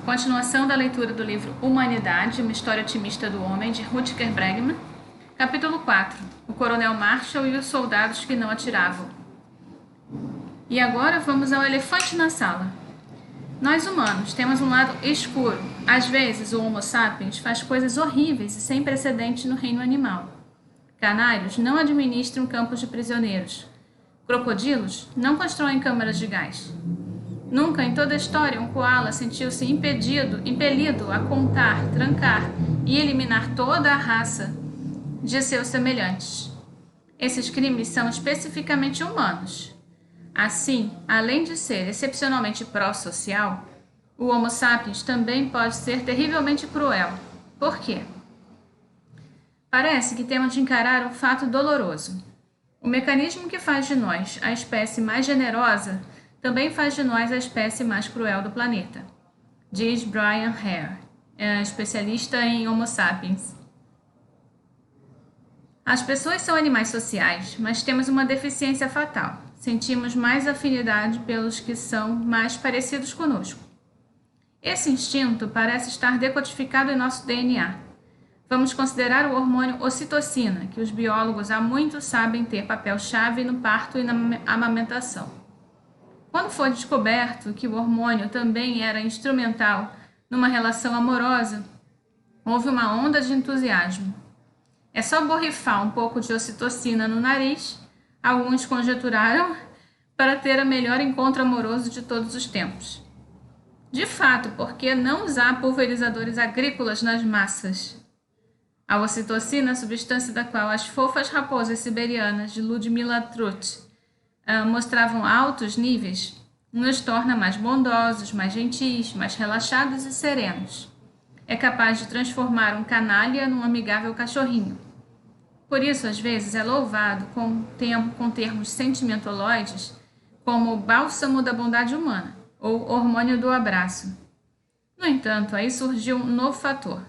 Continuação da leitura do livro Humanidade, uma história otimista do homem, de Rutger Bregman. Capítulo 4. O Coronel Marshall e os soldados que não atiravam. E agora vamos ao elefante na sala. Nós humanos temos um lado escuro. Às vezes o Homo sapiens faz coisas horríveis e sem precedentes no reino animal. Canários não administram campos de prisioneiros. Crocodilos não constroem câmaras de gás. Nunca em toda a história um koala sentiu-se impelido a contar, trancar e eliminar toda a raça de seus semelhantes. Esses crimes são especificamente humanos. Assim, além de ser excepcionalmente pró-social, o Homo sapiens também pode ser terrivelmente cruel. Por quê? Parece que temos de encarar um fato doloroso. O mecanismo que faz de nós a espécie mais generosa também faz de nós a espécie mais cruel do planeta, diz Brian Hare, especialista em Homo sapiens. As pessoas são animais sociais, mas temos uma deficiência fatal. Sentimos mais afinidade pelos que são mais parecidos conosco. Esse instinto parece estar decodificado em nosso DNA. Vamos considerar o hormônio ocitocina, que os biólogos há muito sabem ter papel-chave no parto e na amamentação. Quando foi descoberto que o hormônio também era instrumental numa relação amorosa, houve uma onda de entusiasmo. É só borrifar um pouco de ocitocina no nariz, alguns conjeturaram, para ter o melhor encontro amoroso de todos os tempos. De fato, por que não usar pulverizadores agrícolas nas massas? A ocitocina, substância da qual as fofas raposas siberianas de Ludmila Trut mostravam altos níveis, nos torna mais bondosos, mais gentis, mais relaxados e serenos. É capaz de transformar um canalha num amigável cachorrinho. Por isso, às vezes, é louvado com termos sentimentoloides como o bálsamo da bondade humana ou hormônio do abraço. No entanto, aí surgiu um novo fator.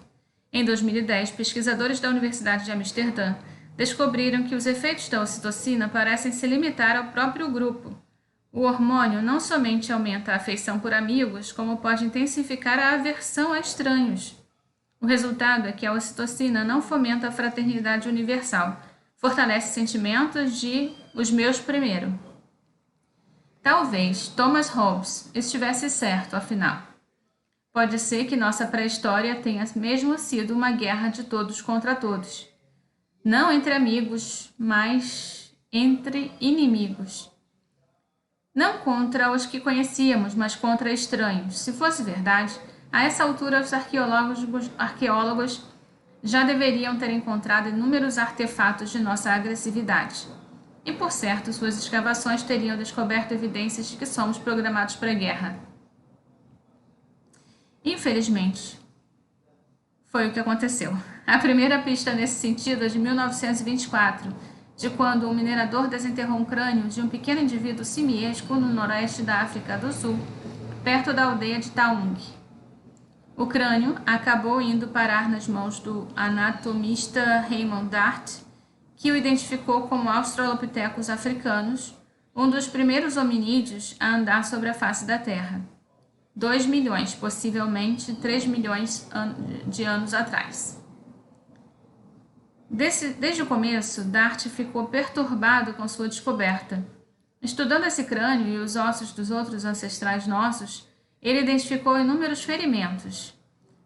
Em 2010, pesquisadores da Universidade de Amsterdã descobriram que os efeitos da ocitocina parecem se limitar ao próprio grupo. O hormônio não somente aumenta a afeição por amigos, como pode intensificar a aversão a estranhos. O resultado é que a ocitocina não fomenta a fraternidade universal, fortalece sentimentos de os meus primeiro. Talvez Thomas Hobbes estivesse certo, afinal. Pode ser que nossa pré-história tenha mesmo sido uma guerra de todos contra todos. Não entre amigos, mas entre inimigos. Não contra os que conhecíamos, mas contra estranhos. Se fosse verdade, a essa altura os arqueólogos já deveriam ter encontrado inúmeros artefatos de nossa agressividade. E, por certo, suas escavações teriam descoberto evidências de que somos programados para a guerra. Infelizmente, foi o que aconteceu. A primeira pista nesse sentido é de 1924, de quando um minerador desenterrou um crânio de um pequeno indivíduo simiesco no noroeste da África do Sul, perto da aldeia de Taung. O crânio acabou indo parar nas mãos do anatomista Raymond Dart, que o identificou como Australopithecus africanus, um dos primeiros hominídeos a andar sobre a face da Terra. 2 milhões, possivelmente 3 milhões de anos atrás. Desde o começo, Dart ficou perturbado com sua descoberta. Estudando esse crânio e os ossos dos outros ancestrais nossos, ele identificou inúmeros ferimentos.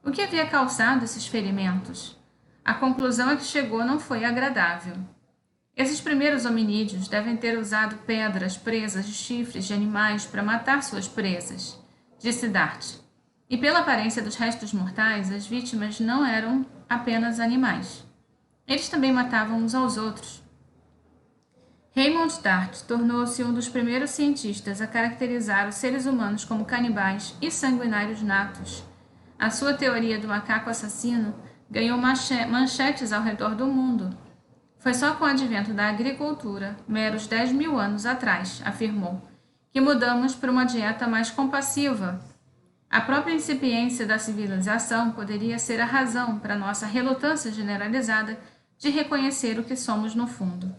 O que havia causado esses ferimentos? A conclusão a que chegou não foi agradável. Esses primeiros hominídeos devem ter usado pedras presas de chifres de animais para matar suas presas, disse Dart. E pela aparência dos restos mortais, as vítimas não eram apenas animais. Eles também matavam uns aos outros. Raymond Dart tornou-se um dos primeiros cientistas a caracterizar os seres humanos como canibais e sanguinários natos. A sua teoria do macaco assassino ganhou manchetes ao redor do mundo. Foi só com o advento da agricultura, meros 10 mil anos atrás, afirmou, que mudamos para uma dieta mais compassiva. A própria incipiência da civilização poderia ser a razão para nossa relutância generalizada de reconhecer o que somos no fundo.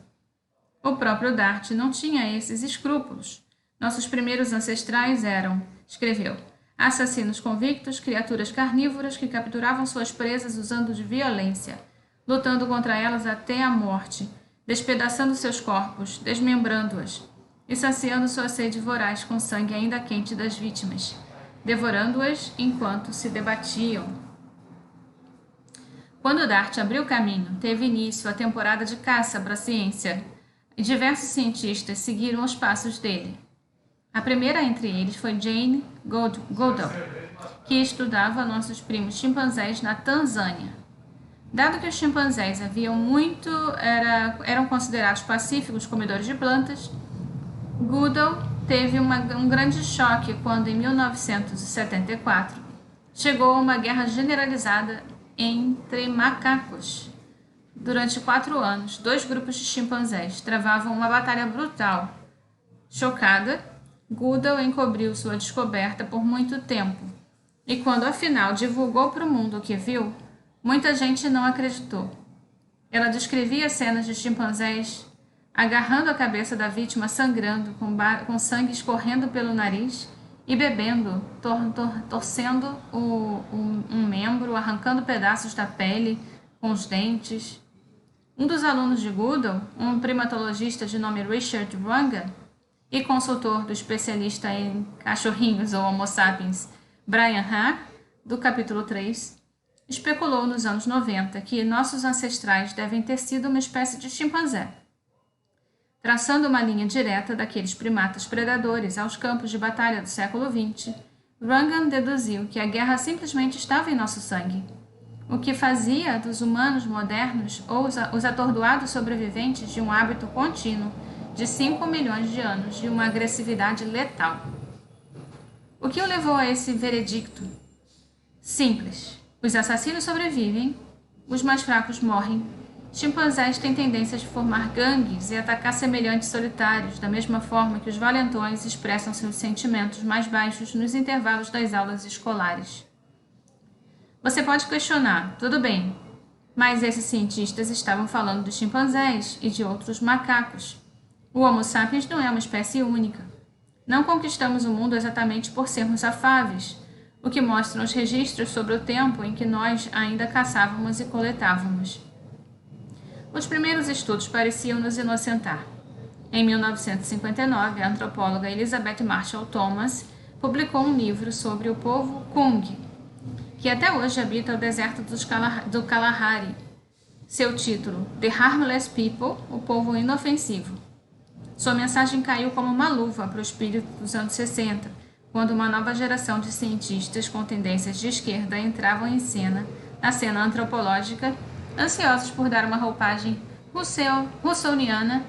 O próprio Dart não tinha esses escrúpulos. Nossos primeiros ancestrais eram, escreveu, Assassinos convictos, criaturas carnívoras que capturavam suas presas usando de violência, lutando contra elas até a morte, despedaçando seus corpos, desmembrando-as e saciando sua sede voraz com sangue ainda quente das vítimas, devorando-as enquanto se debatiam. Quando Dart abriu caminho, teve início a temporada de caça para a ciência, e diversos cientistas seguiram os passos dele. A primeira entre eles foi Jane Goodall, que estudava nossos primos chimpanzés na Tanzânia. Dado que os chimpanzés eram considerados pacíficos comedores de plantas, Goodall teve um grande choque quando, em 1974, chegou uma guerra generalizada entre macacos. Durante 4 anos, 2 grupos de chimpanzés travavam uma batalha brutal. Chocada, Goodall encobriu sua descoberta por muito tempo, e quando afinal divulgou para o mundo o que viu, muita gente não acreditou. Ela descrevia cenas de chimpanzés agarrando a cabeça da vítima sangrando, com sangue escorrendo pelo nariz e bebendo, torcendo um membro, arrancando pedaços da pele com os dentes. Um dos alunos de Goodall, um primatologista de nome Richard Wrangham e consultor do especialista em cachorrinhos ou Homo sapiens, Brian Hack, do capítulo 3, especulou nos anos 90 que nossos ancestrais devem ter sido uma espécie de chimpanzé. Traçando uma linha direta daqueles primatas predadores aos campos de batalha do século XX, Wrangham deduziu que a guerra simplesmente estava em nosso sangue, o que fazia dos humanos modernos os atordoados sobreviventes de um hábito contínuo de 5 milhões de anos de uma agressividade letal. O que o levou a esse veredicto? Simples. Os assassinos sobrevivem, os mais fracos morrem. Chimpanzés têm tendência de formar gangues e atacar semelhantes solitários, da mesma forma que os valentões expressam seus sentimentos mais baixos nos intervalos das aulas escolares. Você pode questionar, tudo bem, mas esses cientistas estavam falando dos chimpanzés e de outros macacos. O Homo sapiens não é uma espécie única. Não conquistamos o mundo exatamente por sermos afáveis, o que mostram os registros sobre o tempo em que nós ainda caçávamos e coletávamos. Os primeiros estudos pareciam nos inocentar. Em 1959, a antropóloga Elizabeth Marshall Thomas publicou um livro sobre o povo Kung, que até hoje habita o deserto do Kalahari. Seu título, The Harmless People, o povo inofensivo. Sua mensagem caiu como uma luva para o espírito dos anos 60, quando uma nova geração de cientistas com tendências de esquerda entravam na cena antropológica, ansiosos por dar uma roupagem russoniana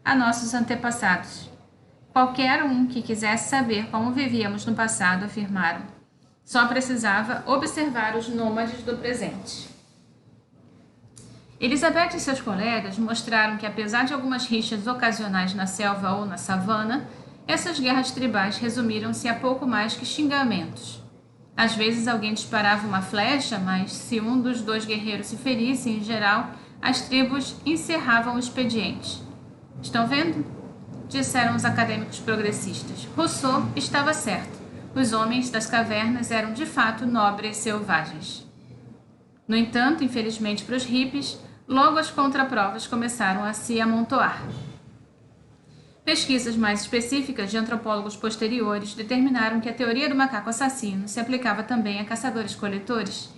a nossos antepassados. Qualquer um que quisesse saber como vivíamos no passado, afirmaram, só precisava observar os nômades do presente. Elizabeth e seus colegas mostraram que, apesar de algumas rixas ocasionais na selva ou na savana, essas guerras tribais resumiram-se a pouco mais que xingamentos. Às vezes alguém disparava uma flecha, mas se um dos 2 guerreiros se ferisse, em geral, as tribos encerravam o expediente. Estão vendo? Disseram os acadêmicos progressistas. Rousseau estava certo. Os homens das cavernas eram de fato nobres selvagens. No entanto, infelizmente para os hippies, logo as contraprovas começaram a se amontoar. Pesquisas mais específicas de antropólogos posteriores determinaram que a teoria do macaco assassino se aplicava também a caçadores-coletores.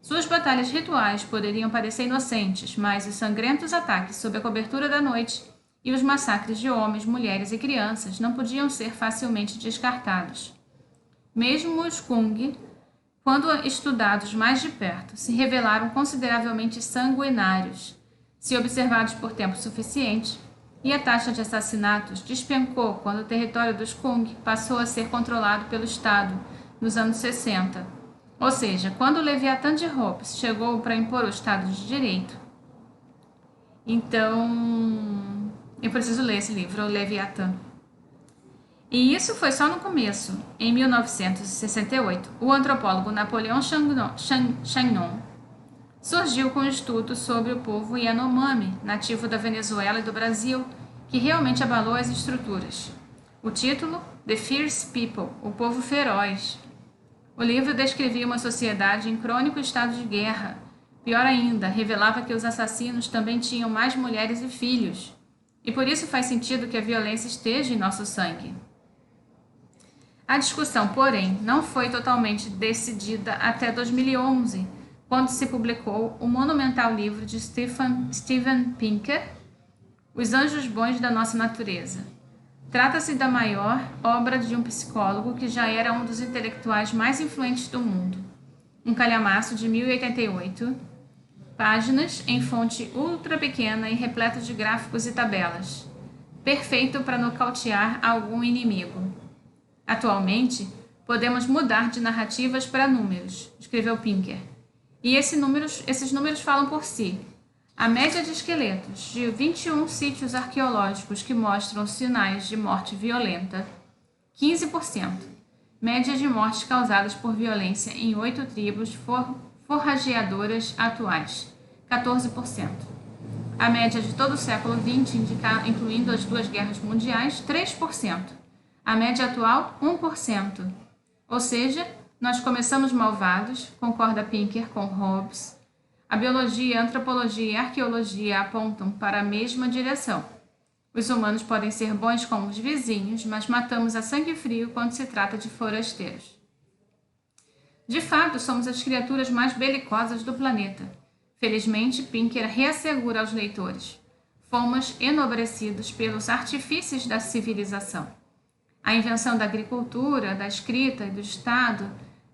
Suas batalhas rituais poderiam parecer inocentes, mas os sangrentos ataques sob a cobertura da noite e os massacres de homens, mulheres e crianças não podiam ser facilmente descartados. Mesmo os Kung, quando estudados mais de perto, se revelaram consideravelmente sanguinários, se observados por tempo suficiente, e a taxa de assassinatos despencou quando o território dos Kung passou a ser controlado pelo Estado nos anos 60. Ou seja, quando o Leviatã de Hobbes chegou para impor o Estado de Direito. Então, eu preciso ler esse livro, o Leviatã. E isso foi só no começo. Em 1968, o antropólogo Napoleon Chagnon surgiu com um estudo sobre o povo Yanomami, nativo da Venezuela e do Brasil, que realmente abalou as estruturas. O título, The Fierce People, o povo feroz. O livro descrevia uma sociedade em crônico estado de guerra. Pior ainda, revelava que os assassinos também tinham mais mulheres e filhos. E por isso faz sentido que a violência esteja em nosso sangue. A discussão, porém, não foi totalmente decidida até 2011, quando se publicou o monumental livro de Steven Pinker, Os Anjos Bons da Nossa Natureza. Trata-se da maior obra de um psicólogo que já era um dos intelectuais mais influentes do mundo. Um calhamaço de 1088 páginas em fonte ultra pequena e repleto de gráficos e tabelas. Perfeito para nocautear algum inimigo. Atualmente, podemos mudar de narrativas para números, escreveu Pinker. E esses números falam por si. A média de esqueletos de 21 sítios arqueológicos que mostram sinais de morte violenta, 15%. Média de mortes causadas por violência em 8 tribos forrageadoras atuais, 14%. A média de todo o século XX, incluindo as 2 guerras mundiais, 3%. A média atual, 1%. Ou seja, nós começamos malvados, concorda Pinker com Hobbes. A biologia, a antropologia e a arqueologia apontam para a mesma direção. Os humanos podem ser bons como os vizinhos, mas matamos a sangue frio quando se trata de forasteiros. De fato, somos as criaturas mais belicosas do planeta. Felizmente, Pinker reassegura aos leitores. Fomos enobrecidos pelos artifícios da civilização. A invenção da agricultura, da escrita e do Estado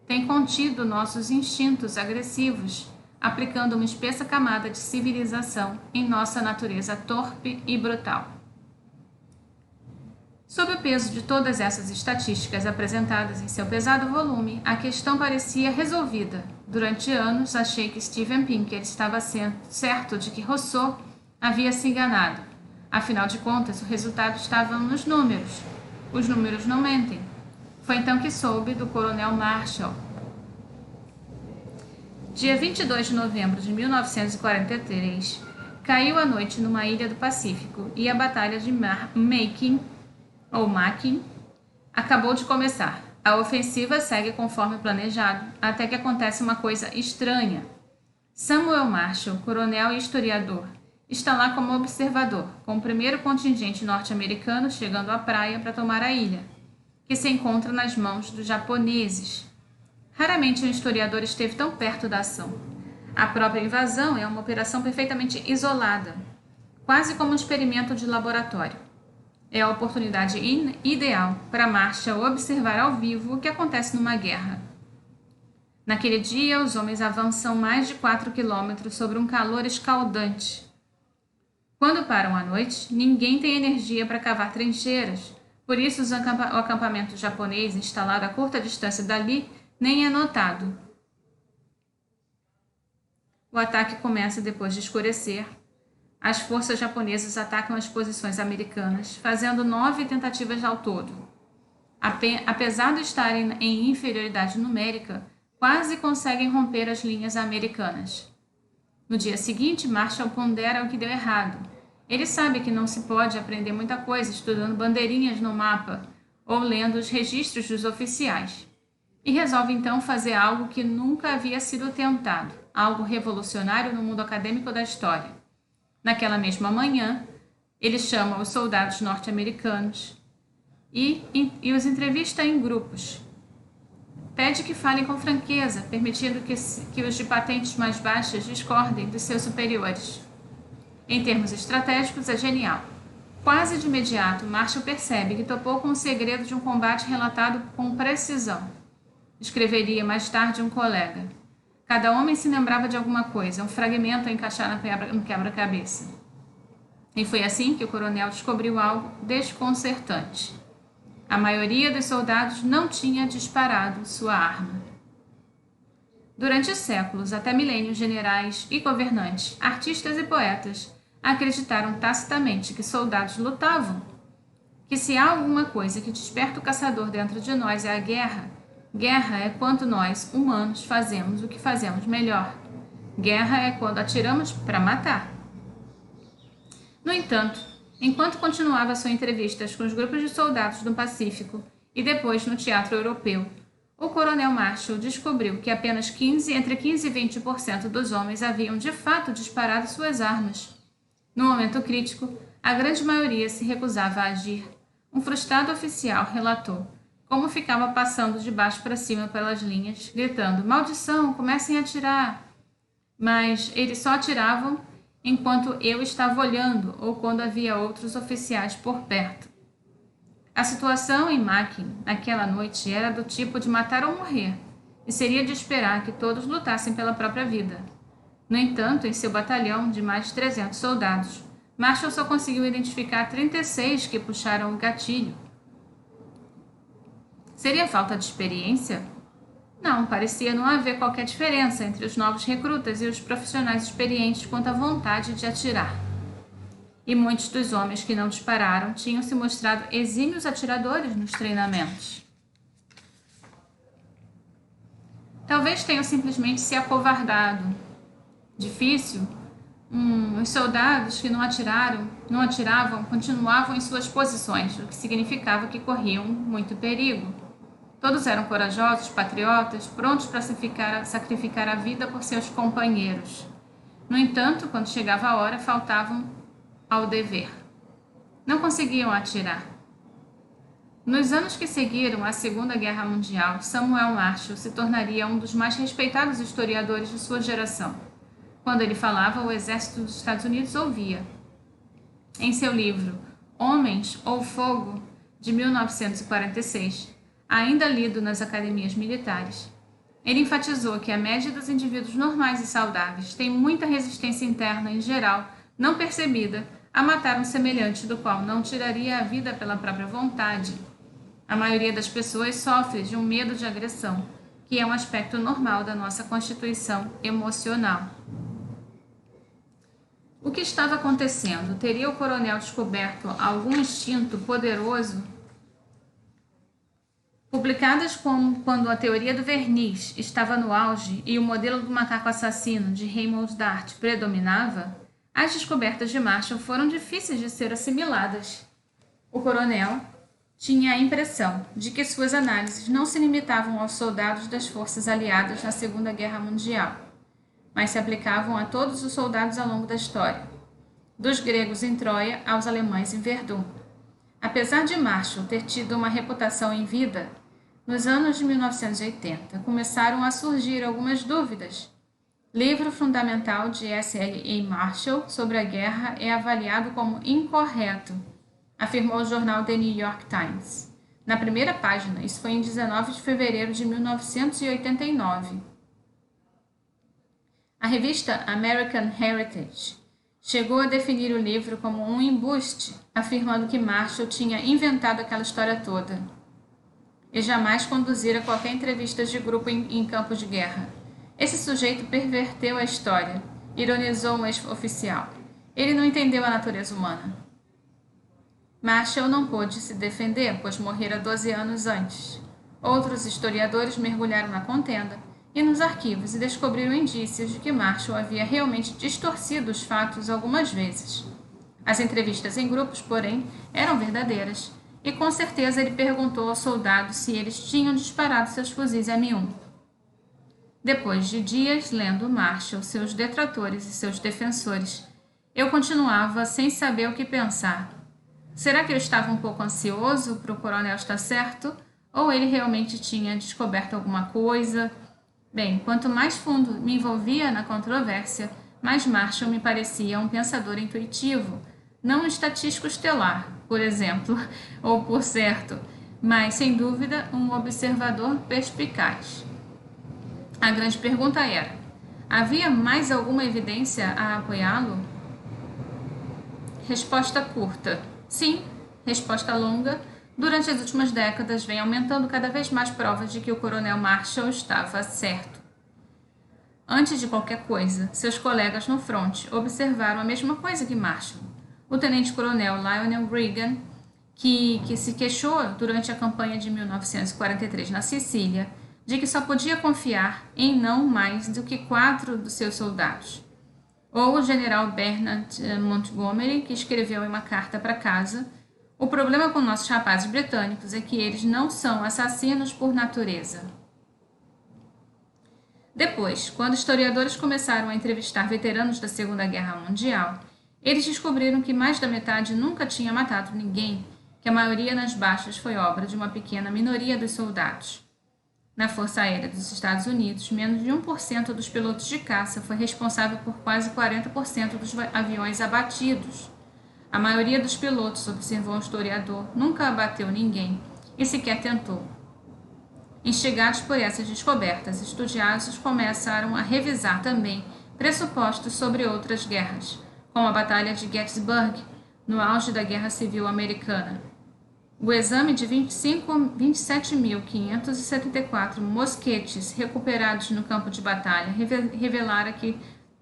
tem contido nossos instintos agressivos, aplicando uma espessa camada de civilização em nossa natureza torpe e brutal. Sob o peso de todas essas estatísticas apresentadas em seu pesado volume, a questão parecia resolvida. Durante anos, achei que Steven Pinker estava certo de que Rousseau havia se enganado. Afinal de contas, o resultado estava nos números. Os números não mentem. Foi então que soube do Coronel Marshall. Dia 22 de novembro de 1943, caiu a noite numa ilha do Pacífico e a Batalha de Macon acabou de começar. A ofensiva segue conforme planejado, até que acontece uma coisa estranha. Samuel Marshall, coronel e historiador, está lá como observador, com o primeiro contingente norte-americano chegando à praia para tomar a ilha, que se encontra nas mãos dos japoneses. Raramente um historiador esteve tão perto da ação. A própria invasão é uma operação perfeitamente isolada, quase como um experimento de laboratório. É a oportunidade ideal para Marshall observar ao vivo o que acontece numa guerra. Naquele dia, os homens avançam mais de 4 quilômetros sobre um calor escaldante. Quando param à noite, ninguém tem energia para cavar trincheiras, por isso o acampamento japonês instalado a curta distância dali nem é notado. O ataque começa depois de escurecer. As forças japonesas atacam as posições americanas, fazendo 9 tentativas ao todo. Apesar de estarem em inferioridade numérica, quase conseguem romper as linhas americanas. No dia seguinte, Marshall pondera o que deu errado. Ele sabe que não se pode aprender muita coisa estudando bandeirinhas no mapa ou lendo os registros dos oficiais. E resolve então fazer algo que nunca havia sido tentado, algo revolucionário no mundo acadêmico da história. Naquela mesma manhã, ele chama os soldados norte-americanos e os entrevista em grupos. Pede que falem com franqueza, permitindo que os de patentes mais baixas discordem dos seus superiores. Em termos estratégicos, é genial. Quase de imediato, Marshall percebe que topou com o segredo de um combate relatado com precisão. Escreveria mais tarde um colega. Cada homem se lembrava de alguma coisa, um fragmento a encaixar no quebra-cabeça. E foi assim que o coronel descobriu algo desconcertante. A maioria dos soldados não tinha disparado sua arma. Durante séculos, até milênios, generais e governantes, artistas e poetas acreditaram tacitamente que soldados lutavam, que se há alguma coisa que desperta o caçador dentro de nós é a guerra. Guerra é quando nós, humanos, fazemos o que fazemos melhor. Guerra é quando atiramos para matar. No entanto, enquanto continuava sua entrevista com os grupos de soldados do Pacífico e depois no teatro europeu, O coronel Marshall descobriu que apenas entre 15 e 20% dos homens haviam de fato disparado suas armas. No momento crítico, a grande maioria se recusava a agir. Um frustrado oficial relatou como ficava passando de baixo para cima pelas linhas, gritando: "Maldição, comecem a atirar!" Mas eles só atiravam enquanto eu estava olhando ou quando havia outros oficiais por perto. A situação em Mackin naquela noite era do tipo de matar ou morrer, e seria de esperar que todos lutassem pela própria vida. No entanto, em seu batalhão de mais de 300 soldados, Marshall só conseguiu identificar 36 que puxaram o gatilho. Seria falta de experiência? Não, parecia não haver qualquer diferença entre os novos recrutas e os profissionais experientes quanto à vontade de atirar. E muitos dos homens que não dispararam tinham se mostrado exímios atiradores nos treinamentos. Talvez tenham simplesmente se acovardado. Difícil? Os soldados que não atiravam, continuavam em suas posições, o que significava que corriam muito perigo. Todos eram corajosos, patriotas, prontos para sacrificar a vida por seus companheiros. No entanto, quando chegava a hora, faltavam ao dever. Não conseguiam atirar. Nos anos que seguiram a Segunda Guerra Mundial, Samuel Marshall se tornaria um dos mais respeitados historiadores de sua geração. Quando ele falava, o exército dos Estados Unidos ouvia. Em seu livro Homens ou Fogo, de 1946, ainda lido nas academias militares, ele enfatizou que a média dos indivíduos normais e saudáveis tem muita resistência interna em geral, não percebida, a matar um semelhante do qual não tiraria a vida pela própria vontade. A maioria das pessoas sofre de um medo de agressão, que é um aspecto normal da nossa constituição emocional. O que estava acontecendo? Teria o coronel descoberto algum instinto poderoso? Publicadas como quando a teoria do verniz estava no auge e o modelo do macaco assassino de Raymond Dart predominava, as descobertas de Marshall foram difíceis de ser assimiladas. O coronel tinha a impressão de que suas análises não se limitavam aos soldados das forças aliadas na Segunda Guerra Mundial, mas se aplicavam a todos os soldados ao longo da história, dos gregos em Troia aos alemães em Verdun. Apesar de Marshall ter tido uma reputação em vida, nos anos de 1980 começaram a surgir algumas dúvidas. Livro fundamental de S.L.A. Marshall sobre a guerra é avaliado como incorreto, afirmou o jornal The New York Times. Na primeira página, isso foi em 19 de fevereiro de 1989. A revista American Heritage chegou a definir o livro como um embuste, afirmando que Marshall tinha inventado aquela história toda e jamais conduzira qualquer entrevista de grupo em campos de guerra. Esse sujeito perverteu a história, ironizou um ex-oficial. Ele não entendeu a natureza humana. Marshall não pôde se defender, pois morrera 12 anos antes. Outros historiadores mergulharam na contenda e nos arquivos e descobriram indícios de que Marshall havia realmente distorcido os fatos algumas vezes. As entrevistas em grupos, porém, eram verdadeiras, e com certeza ele perguntou aos soldados se eles tinham disparado seus fuzis M1. Depois de dias lendo Marshall, seus detratores e seus defensores, eu continuava sem saber o que pensar. Será que eu estava um pouco ansioso para o coronel estar certo? Ou ele realmente tinha descoberto alguma coisa? Bem, quanto mais fundo me envolvia na controvérsia, mais Marshall me parecia um pensador intuitivo, não um estatístico estelar, por exemplo, ou por certo, mas, sem dúvida, um observador perspicaz. A grande pergunta era: havia mais alguma evidência a apoiá-lo? Resposta curta: sim. Resposta longa: durante as últimas décadas vem aumentando cada vez mais provas de que o coronel Marshall estava certo. Antes de qualquer coisa, seus colegas no fronte observaram a mesma coisa que Marshall. O tenente-coronel Lionel Reagan, que se queixou durante a campanha de 1943 na Sicília, de que só podia confiar em não mais do que 4 dos seus soldados. Ou o general Bernard Montgomery, que escreveu em uma carta para casa: o problema com nossos rapazes britânicos é que eles não são assassinos por natureza. Depois, quando historiadores começaram a entrevistar veteranos da Segunda Guerra Mundial, eles descobriram que mais da metade nunca tinha matado ninguém, que a maioria das baixas foi obra de uma pequena minoria dos soldados. Na Força Aérea dos Estados Unidos, menos de 1% dos pilotos de caça foi responsável por quase 40% dos aviões abatidos. A maioria dos pilotos, observou um historiador, nunca abateu ninguém e sequer tentou. Instigados por essas descobertas, estudiosos começaram a revisar também pressupostos sobre outras guerras, como a Batalha de Gettysburg, no auge da Guerra Civil Americana. O exame de 27.574 mosquetes recuperados no campo de batalha revelara que,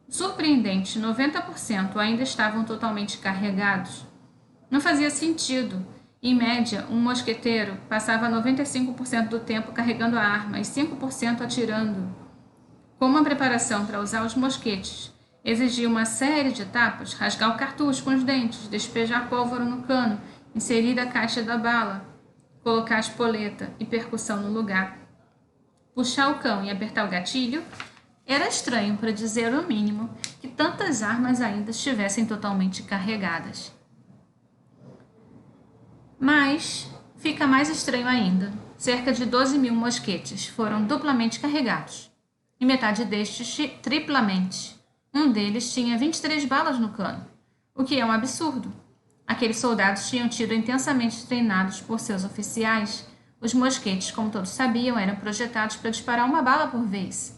surpreendente, 90% ainda estavam totalmente carregados. Não fazia sentido. Em média, um mosqueteiro passava 95% do tempo carregando a arma e 5% atirando. Como a preparação para usar os mosquetes exigia uma série de etapas, rasgar o cartucho com os dentes, despejar pólvora no cano, inserir a caixa da bala, colocar a espoleta e percussão no lugar, puxar o cão e apertar o gatilho, era estranho, para dizer o mínimo, que tantas armas ainda estivessem totalmente carregadas. Mas fica mais estranho ainda. Cerca de 12.000 mosquetes foram duplamente carregados, e metade destes triplamente. Um deles tinha 23 balas no cano, o que é um absurdo. Aqueles soldados tinham sido intensamente treinados por seus oficiais. Os mosquetes, como todos sabiam, eram projetados para disparar uma bala por vez.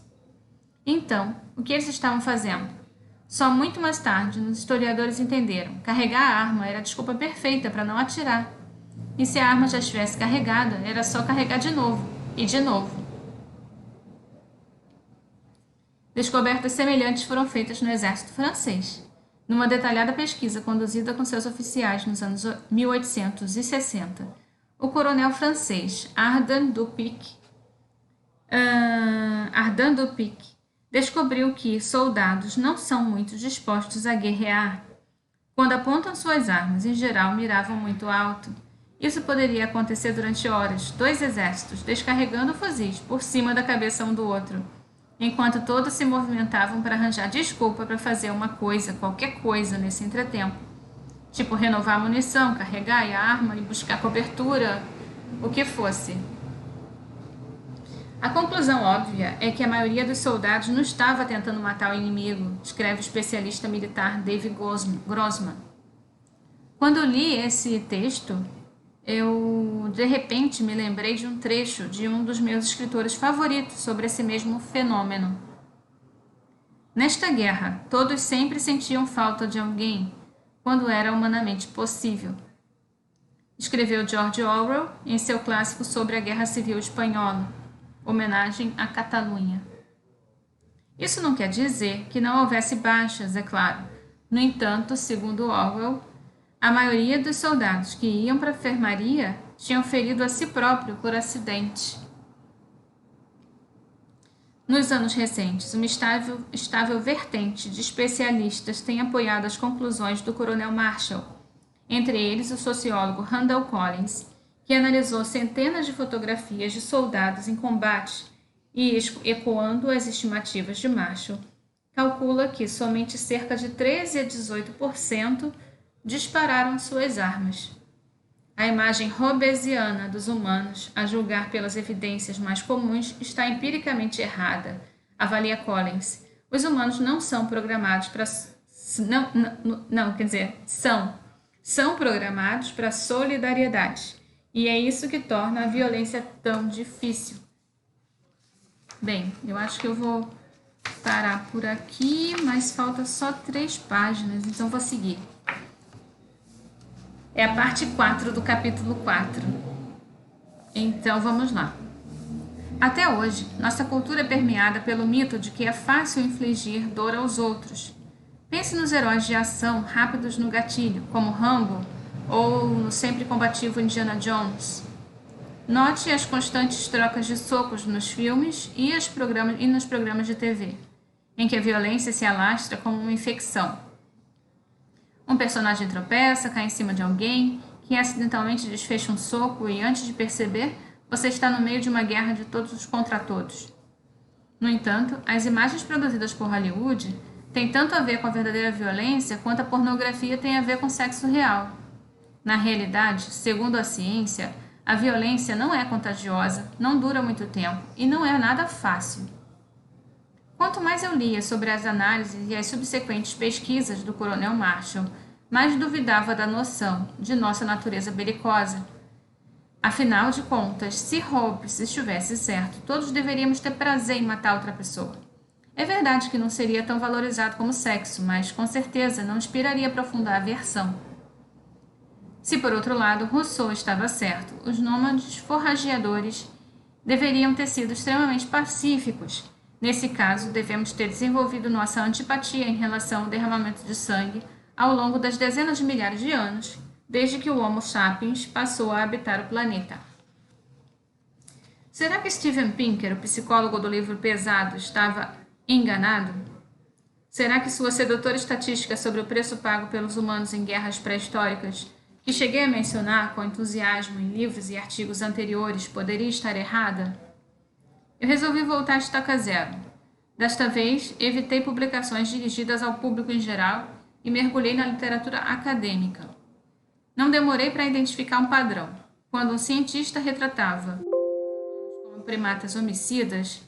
Então, o que eles estavam fazendo? Só muito mais tarde, os historiadores entenderam. Carregar a arma era a desculpa perfeita para não atirar. E se a arma já estivesse carregada, era só carregar de novo, e de novo. Descobertas semelhantes foram feitas no exército francês. Numa detalhada pesquisa conduzida com seus oficiais nos anos 1860, o coronel francês Ardan Dupic descobriu que soldados não são muito dispostos a guerrear. Quando apontam suas armas, em geral miravam muito alto. Isso poderia acontecer durante horas, 2 exércitos descarregando fuzis por cima da cabeça um do outro, enquanto todos se movimentavam para arranjar desculpa para fazer uma coisa, qualquer coisa nesse entretempo. Tipo renovar a munição, carregar a arma e buscar cobertura, o que fosse. A conclusão óbvia é que a maioria dos soldados não estava tentando matar o inimigo, escreve o especialista militar David Grossman. Quando li esse texto, eu de repente me lembrei de um trecho de um dos meus escritores favoritos sobre esse mesmo fenômeno. Nesta guerra, todos sempre sentiam falta de alguém, quando era humanamente possível. Escreveu George Orwell em seu clássico sobre a Guerra Civil Espanhola, homenagem à Catalunha. Isso não quer dizer que não houvesse baixas, é claro. No entanto, segundo Orwell, a maioria dos soldados que iam para a enfermaria tinham ferido a si próprio por acidente. Nos anos recentes, uma estável vertente de especialistas tem apoiado as conclusões do coronel Marshall, entre eles o sociólogo Randall Collins, que analisou centenas de fotografias de soldados em combate e, ecoando as estimativas de Marshall, calcula que somente cerca de 13 a 18% dispararam suas armas. A imagem hobbesiana dos humanos, a julgar pelas evidências mais comuns, está empiricamente errada, avalia Collins. Os humanos não são programados para... São programados para solidariedade. E é isso que torna a violência tão difícil. Bem, eu acho que eu vou parar por aqui, mas falta só 3 páginas, então vou seguir. É a parte 4 do capítulo 4. Então, vamos lá. Até hoje, nossa cultura é permeada pelo mito de que é fácil infligir dor aos outros. Pense nos heróis de ação rápidos no gatilho, como Rambo ou no sempre combativo Indiana Jones. Note as constantes trocas de socos nos filmes e nos programas de TV, em que a violência se alastra como uma infecção. Um personagem tropeça, cai em cima de alguém, que acidentalmente desfecha um soco e, antes de perceber, você está no meio de uma guerra de todos contra todos. No entanto, as imagens produzidas por Hollywood têm tanto a ver com a verdadeira violência quanto a pornografia tem a ver com sexo real. Na realidade, segundo a ciência, a violência não é contagiosa, não dura muito tempo e não é nada fácil. Quanto mais eu lia sobre as análises e as subsequentes pesquisas do Coronel Marshall, mais duvidava da noção de nossa natureza belicosa. Afinal de contas, se Hobbes estivesse certo, todos deveríamos ter prazer em matar outra pessoa. É verdade que não seria tão valorizado como sexo, mas com certeza não inspiraria profunda aversão. Se por outro lado Rousseau estava certo, os nômades forrageadores deveriam ter sido extremamente pacíficos. Nesse caso, devemos ter desenvolvido nossa antipatia em relação ao derramamento de sangue ao longo das dezenas de milhares de anos, desde que o Homo sapiens passou a habitar o planeta. Será que Steven Pinker, o psicólogo do livro Pesado, estava enganado? Será que sua sedutora estatística sobre o preço pago pelos humanos em guerras pré-históricas, que cheguei a mencionar com entusiasmo em livros e artigos anteriores, poderia estar errada? Eu resolvi voltar a estaca zero. Desta vez, evitei publicações dirigidas ao público em geral e mergulhei na literatura acadêmica. Não demorei para identificar um padrão. Quando um cientista retratava como primatas homicidas,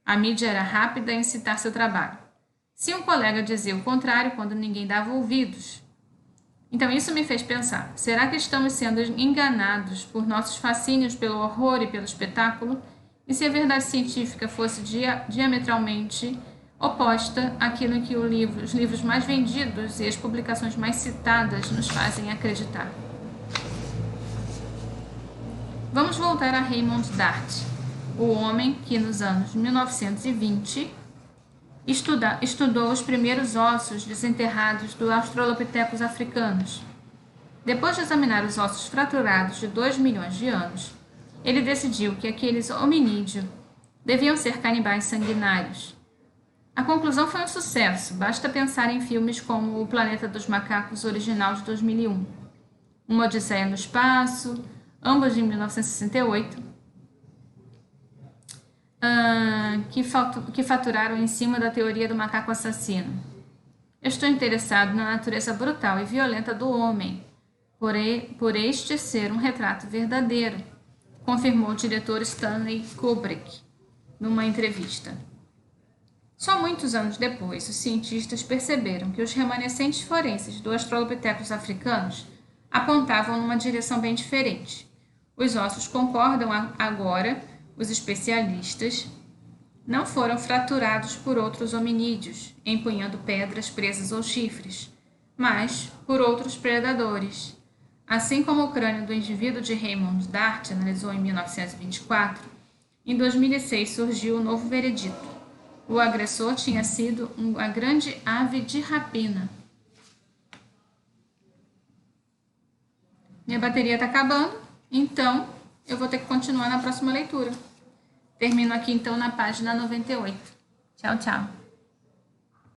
a mídia era rápida em citar seu trabalho. Se um colega dizia o contrário, quando ninguém dava ouvidos. Então isso me fez pensar, será que estamos sendo enganados por nossos fascínios pelo horror e pelo espetáculo? E se a verdade científica fosse diametralmente oposta àquilo que os livros mais vendidos e as publicações mais citadas nos fazem acreditar? Vamos voltar a Raymond Dart, o homem que nos anos 1920 estudou os primeiros ossos desenterrados dos australopitecos africanos. Depois de examinar os ossos fraturados de 2 milhões de anos, ele decidiu que aqueles hominídeos deviam ser canibais sanguinários. A conclusão foi um sucesso, basta pensar em filmes como O Planeta dos Macacos original de 2001, Uma Odisseia no Espaço, ambos de 1968, que faturaram em cima da teoria do macaco assassino. Eu estou interessado na natureza brutal e violenta do homem, por este ser um retrato verdadeiro, confirmou o diretor Stanley Kubrick numa entrevista. Só muitos anos depois, os cientistas perceberam que os remanescentes forenses dos australopitecos africanos apontavam numa direção bem diferente. Os ossos concordam agora, os especialistas não foram fraturados por outros hominídeos, empunhando pedras, presas ou chifres, mas por outros predadores. Assim como o crânio do indivíduo de Raymond Dart analisou em 1924, em 2006 surgiu um novo veredito. O agressor tinha sido uma grande ave de rapina. Minha bateria está acabando, então eu vou ter que continuar na próxima leitura. Termino aqui então na página 98. Tchau, tchau.